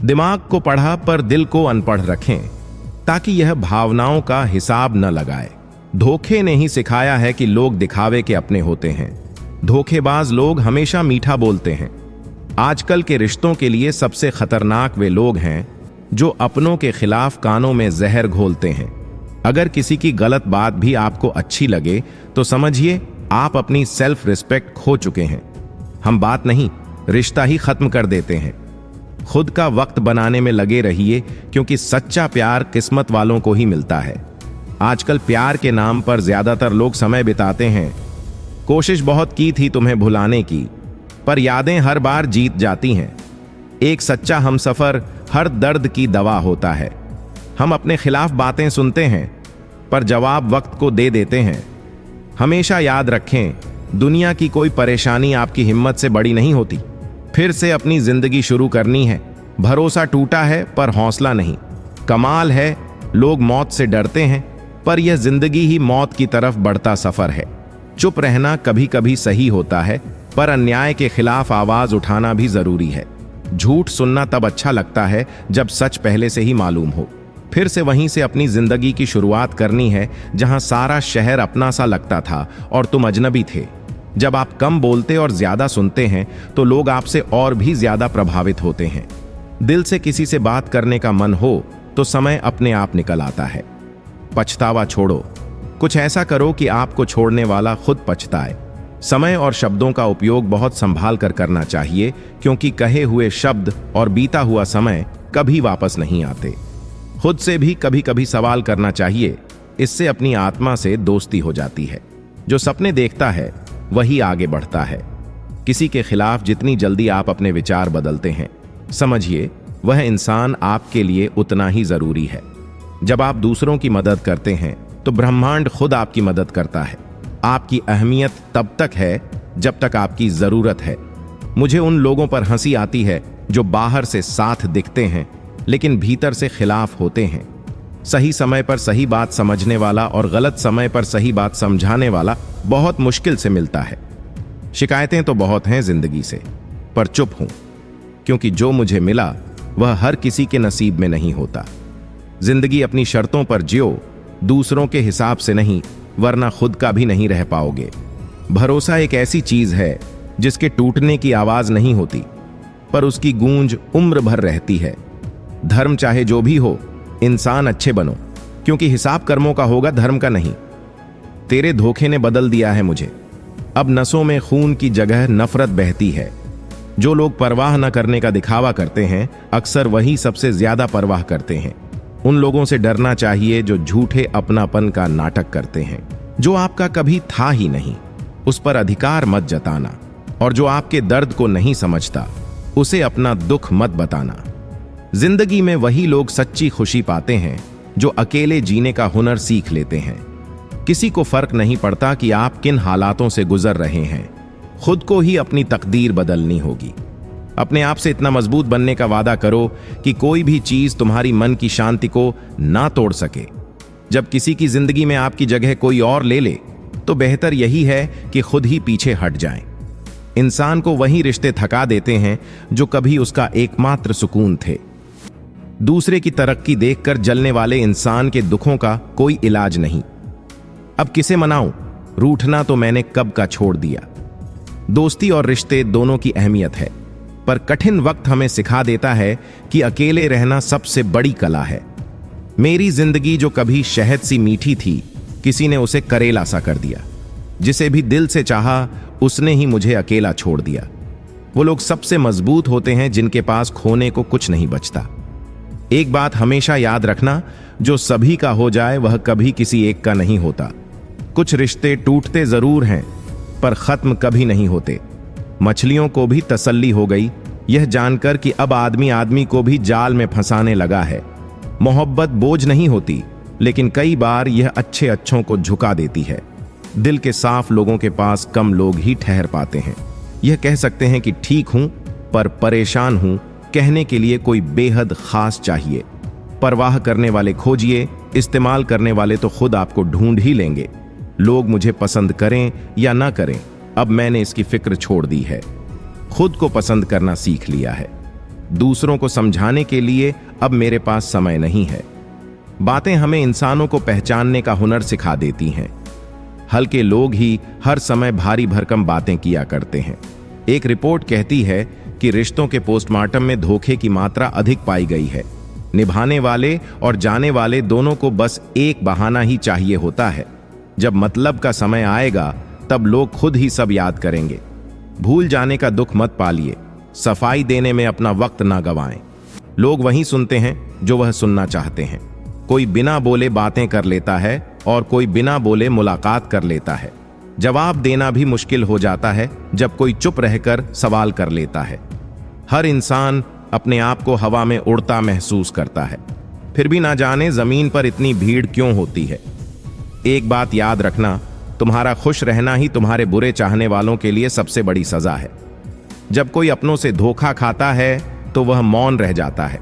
दिमाग को पढ़ा पर दिल को अनपढ़ रखें, ताकि यह भावनाओं का हिसाब न लगाए। धोखे ने ही सिखाया है कि लोग दिखावे के अपने होते हैं। धोखेबाज लोग हमेशा मीठा बोलते हैं। आजकल के रिश्तों के लिए सबसे खतरनाक वे लोग हैं जो अपनों के खिलाफ कानों में जहर घोलते हैं। अगर किसी की गलत बात भी आपको अच्छी लगे तो समझिए आप अपनी सेल्फ रिस्पेक्ट खो चुके हैं। हम बात नहीं, रिश्ता ही खत्म कर देते हैं। खुद का वक्त बनाने में लगे रहिए, क्योंकि सच्चा प्यार किस्मत वालों को ही मिलता है। आजकल प्यार के नाम पर ज्यादातर लोग समय बिताते हैं। कोशिश बहुत की थी तुम्हें भुलाने की, पर यादें हर बार जीत जाती हैं। एक सच्चा हमसफर हर दर्द की दवा होता है। हम अपने खिलाफ बातें सुनते हैं, पर जवाब वक्त को दे देते हैं। हमेशा याद रखें, दुनिया की कोई परेशानी आपकी हिम्मत से बड़ी नहीं होती। फिर से अपनी जिंदगी शुरू करनी है। भरोसा टूटा है पर हौसला नहीं। कमाल है, लोग मौत से डरते हैं, पर यह जिंदगी ही मौत की तरफ बढ़ता सफर है। चुप रहना कभी कभी सही होता है, पर अन्याय के खिलाफ आवाज उठाना भी जरूरी है। झूठ सुनना तब अच्छा लगता है जब सच पहले से ही मालूम हो। फिर से वहीं से अपनी जिंदगी की शुरुआत करनी है, जहां सारा शहर अपना सा लगता था और तुम अजनबी थे। जब आप कम बोलते और ज्यादा सुनते हैं तो लोग आपसे और भी ज्यादा प्रभावित होते हैं। दिल से किसी से बात करने का मन हो तो समय अपने आप निकल आता है। पछतावा छोड़ो, कुछ ऐसा करो कि आपको छोड़ने वाला खुद पछताए। समय और शब्दों का उपयोग बहुत संभाल कर करना चाहिए, क्योंकि कहे हुए शब्द और बीता हुआ समय कभी वापस नहीं आते। खुद से भी कभी कभी सवाल करना चाहिए, इससे अपनी आत्मा से दोस्ती हो जाती है। जो सपने देखता है वही आगे बढ़ता है। किसी के खिलाफ जितनी जल्दी आप अपने विचार बदलते हैं, समझिए वह इंसान आपके लिए उतना ही जरूरी है। जब आप दूसरों की मदद करते हैं तो ब्रह्मांड खुद आपकी मदद करता है। आपकी अहमियत तब तक है जब तक आपकी जरूरत है। मुझे उन लोगों पर हंसी आती है जो बाहर से साथ दिखते हैं लेकिन भीतर से खिलाफ होते हैं। सही समय पर सही बात समझने वाला और गलत समय पर सही बात समझाने वाला बहुत मुश्किल से मिलता है। शिकायतें तो बहुत हैं जिंदगी से, पर चुप हूं, क्योंकि जो मुझे मिला वह हर किसी के नसीब में नहीं होता। जिंदगी अपनी शर्तों पर जियो, दूसरों के हिसाब से नहीं, वरना खुद का भी नहीं रह पाओगे। भरोसा एक ऐसी चीज है जिसके टूटने की आवाज नहीं होती, पर उसकी गूंज उम्र भर रहती है। धर्म चाहे जो भी हो, इंसान अच्छे बनो, क्योंकि हिसाब कर्मों का होगा, धर्म का नहीं। तेरे धोखे ने बदल दिया है मुझे। अब नसों में खून की जगह नफरत बहती है। जो लोग परवाह न करने का दिखावा करते हैं, अक्सर वही सबसे ज्यादा परवाह करते हैं। उन लोगों से डरना चाहिए जो झूठे अपनापन का नाटक करते हैं। जो आपका कभी था ही नहीं, उस पर अधिकार मत जताना, और जो आपके दर्द को नहीं समझता, उसे अपना दुख मत बताना। जिंदगी में वही लोग सच्ची खुशी पाते हैं जो अकेले जीने का हुनर सीख लेते हैं। किसी को फर्क नहीं पड़ता कि आप किन हालातों से गुजर रहे हैं। खुद को ही अपनी तकदीर बदलनी होगी। अपने आप से इतना मजबूत बनने का वादा करो कि कोई भी चीज तुम्हारी मन की शांति को ना तोड़ सके। जब किसी की जिंदगी में आपकी जगह कोई और ले ले, तो बेहतर यही है कि खुद ही पीछे हट जाएं। इंसान को वही रिश्ते थका देते हैं जो कभी उसका एकमात्र सुकून थे। दूसरे की तरक्की देखकर जलने वाले इंसान के दुखों का कोई इलाज नहीं। अब किसे मनाऊं? रूठना तो मैंने कब का छोड़ दिया। दोस्ती और रिश्ते दोनों की अहमियत है, पर कठिन वक्त हमें सिखा देता है कि अकेले रहना सबसे बड़ी कला है। मेरी जिंदगी जो कभी शहद सी मीठी थी, किसी ने उसे करेला सा कर दिया। जिसे भी दिल से चाहा, उसने ही मुझे अकेला छोड़ दिया। वो लोग सबसे मजबूत होते हैं जिनके पास खोने को कुछ नहीं बचता। एक बात हमेशा याद रखना, जो सभी का हो जाए वह कभी किसी एक का नहीं होता। कुछ रिश्ते टूटते जरूर हैं, पर खत्म कभी नहीं होते। मछलियों को भी तसल्ली हो गई यह जानकर कि अब आदमी आदमी को भी जाल में फंसाने लगा है। मोहब्बत बोझ नहीं होती, लेकिन कई बार यह अच्छे अच्छों को झुका देती है। दिल के साफ लोगों के पास कम लोग ही ठहर पाते हैं। यह कह सकते हैं कि ठीक हूं, पर परेशान हूं कहने के लिए कोई बेहद खास चाहिए। परवाह करने वाले खोजिए, इस्तेमाल करने वाले तो खुद आपको ढूंढ ही लेंगे। लोग मुझे पसंद करें या ना करें, अब मैंने इसकी फिक्र छोड़ दी है। खुद को पसंद करना सीख लिया है। दूसरों को समझाने के लिए अब मेरे पास समय नहीं है। बातें हमें इंसानों को पहचानने का हुनर सिखा देती हैं। हल्के लोग ही हर समय भारी भरकम बातें किया करते हैं। एक रिपोर्ट कहती है कि रिश्तों के पोस्टमार्टम में धोखे की मात्रा अधिक पाई गई है। निभाने वाले और जाने वाले दोनों को बस एक बहाना ही चाहिए होता है। जब मतलब का समय आएगा तब लोग खुद ही सब याद करेंगे। भूल जाने का दुख मत पालिए, सफाई देने में अपना वक्त ना गवाएं। लोग वही सुनते हैं जो वह सुनना चाहते हैं। कोई बिना बोले बातें कर लेता है और कोई बिना बोले मुलाकात कर लेता है। जवाब देना भी मुश्किल हो जाता है जब कोई चुप रहकर सवाल कर लेता है। हर इंसान अपने आप को हवा में उड़ता महसूस करता है, फिर भी ना जाने जमीन पर इतनी भीड़ क्यों होती है। एक बात याद रखना, तुम्हारा खुश रहना ही तुम्हारे बुरे चाहने वालों के लिए सबसे बड़ी सजा है। जब कोई अपनों से धोखा खाता है तो वह मौन रह जाता है।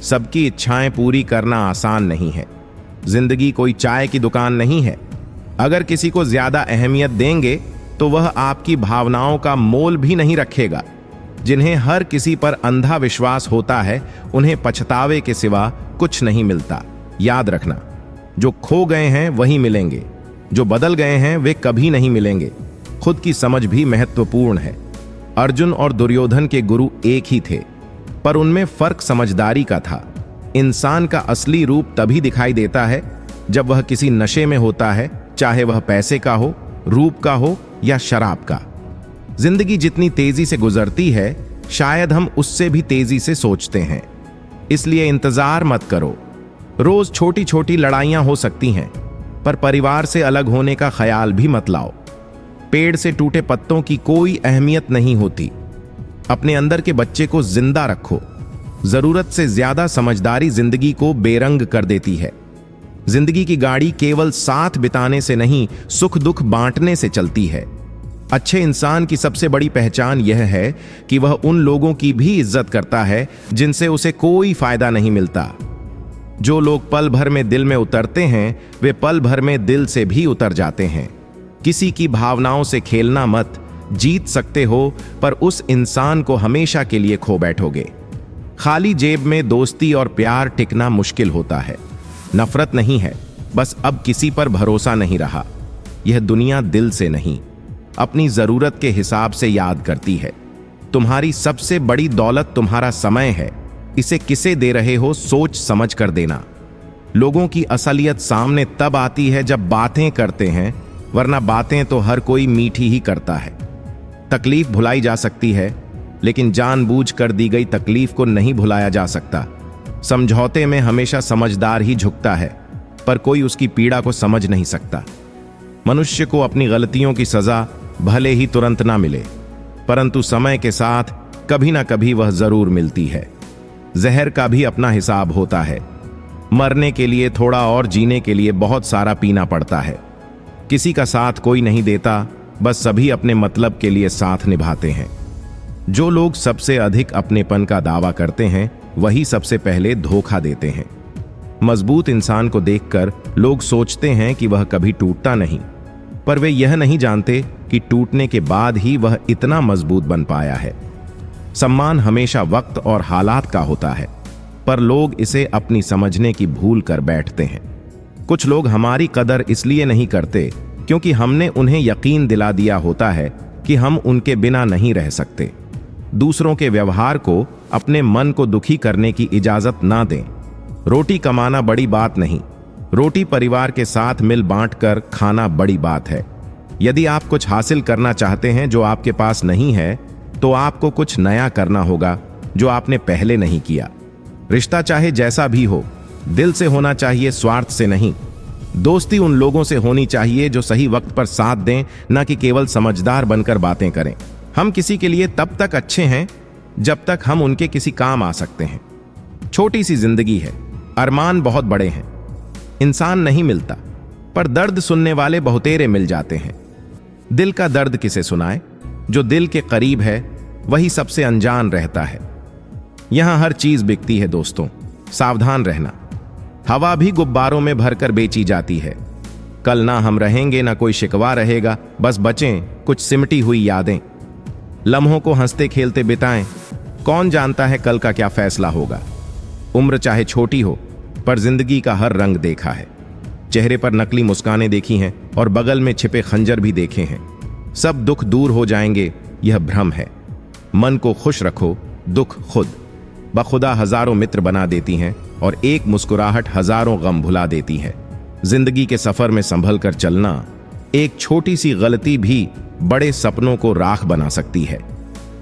सबकी इच्छाएं पूरी करना आसान नहीं है। जिंदगी कोई चाय की दुकान नहीं है। अगर किसी को ज्यादा अहमियत देंगे तो वह आपकी भावनाओं का मोल भी नहीं रखेगा। जिन्हें हर किसी पर अंधा विश्वास होता है उन्हें पछतावे के सिवा कुछ नहीं मिलता। याद रखना, जो खो गए हैं वही मिलेंगे, जो बदल गए हैं वे कभी नहीं मिलेंगे। खुद की समझ भी महत्वपूर्ण है। अर्जुन और दुर्योधन के गुरु एक ही थे, पर उनमें फर्क समझदारी का था। इंसान का असली रूप तभी दिखाई देता है जब वह किसी नशे में होता है, चाहे वह पैसे का हो, रूप का हो या शराब का। जिंदगी जितनी तेजी से गुजरती है, शायद हम उससे भी तेजी से सोचते हैं। इसलिए इंतजार मत करो। रोज छोटी छोटी लड़ाइयां हो सकती हैं, पर परिवार से अलग होने का ख्याल भी मत लाओ। पेड़ से टूटे पत्तों की कोई अहमियत नहीं होती। अपने अंदर के बच्चे को जिंदा रखो। जरूरत से ज्यादा समझदारी जिंदगी को बेरंग कर देती है। जिंदगी की गाड़ी केवल साथ बिताने से नहीं, सुख दुख बांटने से चलती है। अच्छे इंसान की सबसे बड़ी पहचान यह है कि वह उन लोगों की भी इज्जत करता है जिनसे उसे कोई फायदा नहीं मिलता। जो लोग पल भर में दिल में उतरते हैं, वे पल भर में दिल से भी उतर जाते हैं। किसी की भावनाओं से खेलना मत। जीत सकते हो पर उस इंसान को हमेशा के लिए खो बैठोगे। खाली जेब में दोस्ती और प्यार टिकना मुश्किल होता है। नफरत नहीं है, बस अब किसी पर भरोसा नहीं रहा। यह दुनिया दिल से नहीं, अपनी जरूरत के हिसाब से याद करती है। तुम्हारी सबसे बड़ी दौलत तुम्हारा समय है। इसे किसे दे रहे हो सोच समझ कर देना। लोगों की असलियत सामने तब आती है जब बातें करते हैं, वरना बातें तो हर कोई मीठी ही करता है। तकलीफ भुलाई जा सकती है, लेकिन जानबूझ कर दी गई तकलीफ को नहीं भुलाया जा सकता। समझौते में हमेशा समझदार ही झुकता है, पर कोई उसकी पीड़ा को समझ नहीं सकता। मनुष्य को अपनी गलतियों की सजा भले ही तुरंत ना मिले, परंतु समय के साथ कभी ना कभी वह जरूर मिलती है। जहर का भी अपना हिसाब होता है। मरने के लिए थोड़ा और जीने के लिए बहुत सारा पीना पड़ता है। किसी का साथ कोई नहीं देता, बस सभी अपने मतलब के लिए साथ निभाते हैं। जो लोग सबसे अधिक अपनेपन का दावा करते हैं, वही सबसे पहले धोखा देते हैं। मजबूत इंसान को देखकर लोग सोचते हैं कि वह कभी टूटता नहीं, पर वे यह नहीं जानते कि टूटने के बाद ही वह इतना मजबूत बन पाया है। सम्मान हमेशा वक्त और हालात का होता है, पर लोग इसे अपनी समझने की भूल कर बैठते हैं। कुछ लोग हमारी कदर इसलिए नहीं करते क्योंकि हमने उन्हें यकीन दिला दिया होता है कि हम उनके बिना नहीं रह सकते। दूसरों के व्यवहार को अपने मन को दुखी करने की इजाजत ना दें। रोटी कमाना बड़ी बात नहीं, रोटी परिवार के साथ मिल बांट कर खाना बड़ी बात है। यदि आप कुछ हासिल करना चाहते हैं जो आपके पास नहीं है, तो आपको कुछ नया करना होगा जो आपने पहले नहीं किया। रिश्ता चाहे जैसा भी हो, दिल से होना चाहिए, स्वार्थ से नहीं। दोस्ती उन लोगों से होनी चाहिए जो सही वक्त पर साथ दें, न कि केवल समझदार बनकर बातें करें। हम किसी के लिए तब तक अच्छे हैं जब तक हम उनके किसी काम आ सकते हैं। छोटी सी जिंदगी है, अरमान बहुत बड़े हैं। इंसान नहीं मिलता, पर दर्द सुनने वाले बहुतेरे मिल जाते हैं। दिल का दर्द किसे सुनाए? जो दिल के करीब है वही सबसे अनजान रहता है। यहां हर चीज बिकती है दोस्तों, सावधान रहना। हवा भी गुब्बारों में भरकर बेची जाती है। कल ना हम रहेंगे ना कोई शिकवा रहेगा, बस बचें कुछ सिमटी हुई यादें। लम्हों को हंसते खेलते बिताएं, कौन जानता है कल का क्या फैसला होगा। उम्र चाहे छोटी हो, पर जिंदगी का हर रंग देखा है। चेहरे पर नकली मुस्कानें देखी हैं और बगल में छिपे खंजर भी देखे हैं। सब दुख दूर हो जाएंगे, यह भ्रम है। मन को खुश रखो, दुख खुद बखुदा हजारों मित्र बना देती हैं और एक मुस्कुराहट हजारों गम भुला देती है। जिंदगी के सफर में संभल कर चलना, एक छोटी सी गलती भी बड़े सपनों को राख बना सकती है।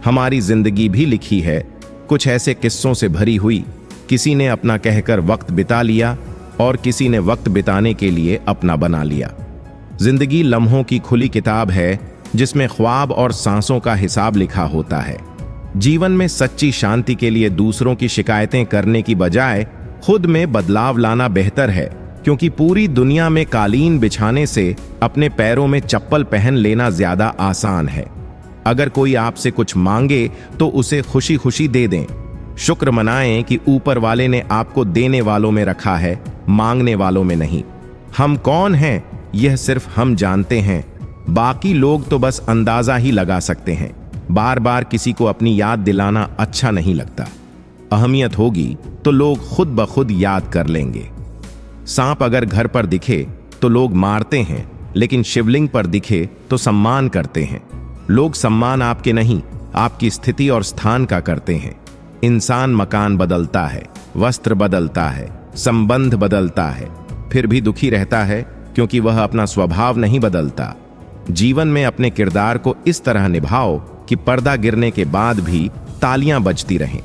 हमारी जिंदगी भी लिखी है कुछ ऐसे किस्सों से भरी हुई। किसी ने अपना कहकर वक्त बिता लिया और किसी ने वक्त बिताने के लिए अपना बना लिया। जिंदगी लम्हों की खुली किताब है जिसमें ख्वाब और सांसों का हिसाब लिखा होता है। जीवन में सच्ची शांति के लिए दूसरों की शिकायतें करने की बजाय खुद में बदलाव लाना बेहतर है, क्योंकि पूरी दुनिया में कालीन बिछाने से अपने पैरों में चप्पल पहन लेना ज्यादा आसान है। अगर कोई आपसे कुछ मांगे तो उसे खुशी खुशी दे दें। शुक्र मनाएं कि ऊपर वाले ने आपको देने वालों में रखा है, मांगने वालों में नहीं। हम कौन हैं यह सिर्फ हम जानते हैं, बाकी लोग तो बस अंदाजा ही लगा सकते हैं। बार बार किसी को अपनी याद दिलाना अच्छा नहीं लगता। अहमियत होगी तो लोग खुद ब खुद याद कर लेंगे। सांप अगर घर पर दिखे तो लोग मारते हैं, लेकिन शिवलिंग पर दिखे तो सम्मान करते हैं। लोग सम्मान आपके नहीं, आपकी स्थिति और स्थान का करते हैं। इंसान मकान बदलता है, वस्त्र बदलता है, संबंध बदलता है, फिर भी दुखी रहता है क्योंकि वह अपना स्वभाव नहीं बदलता। जीवन में अपने किरदार को इस तरह निभाओ कि पर्दा गिरने के बाद भी तालियां बजती रहें।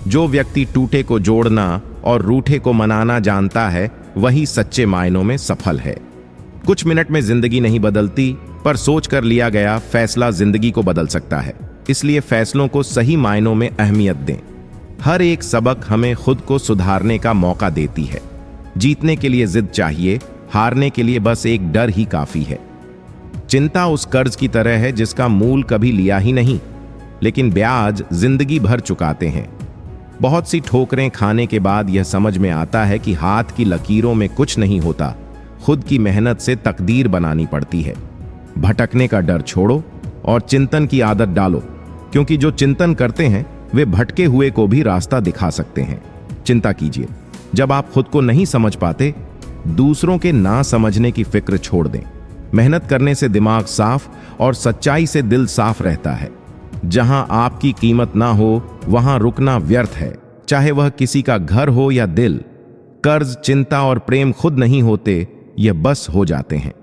जो व्यक्ति टूटे को जोड़ना और रूठे को मनाना जानता है, वही सच्चे मायनों में सफल है। कुछ मिनट में जिंदगी नहीं बदलती, पर सोच कर लिया गया फैसला जिंदगी को बदल सकता है। इसलिए फैसलों को सही मायनों में अहमियत दें। हर एक सबक हमें खुद को सुधारने का मौका देती है। जीतने के लिए जिद चाहिए, हारने के लिए बस एक डर ही काफी है। चिंता उस कर्ज की तरह है जिसका मूल कभी लिया ही नहीं, लेकिन ब्याज जिंदगी भर चुकाते हैं। बहुत सी ठोकरें खाने के बाद यह समझ में आता है कि हाथ की लकीरों में कुछ नहीं होता, खुद की मेहनत से तकदीर बनानी पड़ती है। भटकने का डर छोड़ो और चिंतन की आदत डालो, क्योंकि जो चिंतन करते हैं वे भटके हुए को भी रास्ता दिखा सकते हैं। चिंता कीजिए, जब आप खुद को नहीं समझ पाते, दूसरों के ना समझने की फिक्र छोड़ दें। मेहनत करने से दिमाग साफ और सच्चाई से दिल साफ रहता है। जहां आपकी कीमत ना हो वहां रुकना व्यर्थ है, चाहे वह किसी का घर हो या दिल। कर्ज, चिंता और प्रेम खुद नहीं होते, यह बस हो जाते हैं।